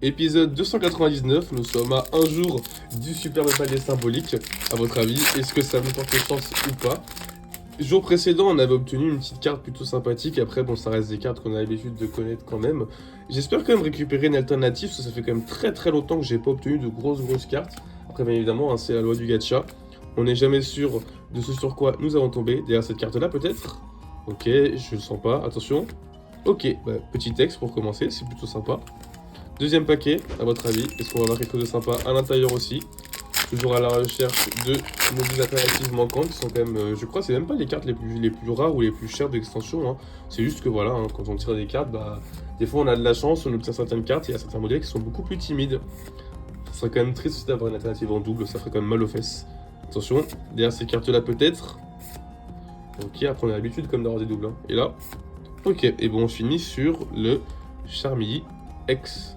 Épisode 299, nous sommes à un jour du superbe palier symbolique. À votre avis, est-ce que ça vous porte chance ou pas? Jour précédent, on avait obtenu une petite carte plutôt sympathique. Après, bon, ça reste des cartes qu'on a l'habitude de connaître quand même. J'espère quand même récupérer une alternative, parce que ça fait quand même très longtemps que j'ai pas obtenu de grosses cartes. Après, bien évidemment, hein, c'est la loi du gacha. On n'est jamais sûr de ce sur quoi nous allons tomber. Derrière cette carte-là, peut-être. Ok, je le sens pas, attention. Ok, petit texte pour commencer, c'est plutôt sympa. Deuxième paquet, à votre avis, est-ce qu'on va avoir quelque chose de sympa à l'intérieur aussi? Toujours à la recherche de mobiles alternatives manquantes qui sont quand même, je crois, c'est même pas les cartes les plus rares ou les plus chères d'extension. Hein. C'est juste que voilà, hein, quand on tire des cartes, des fois on a de la chance, on obtient certaines cartes et il y a certains modèles qui sont beaucoup plus timides. Ça serait quand même triste aussi d'avoir une alternative en double, ça ferait quand même mal aux fesses. Attention, derrière ces cartes-là peut-être. Ok, après on a l'habitude comme d'avoir des doubles. Hein. Et là, ok, et bon, on finit sur le Charmilly X.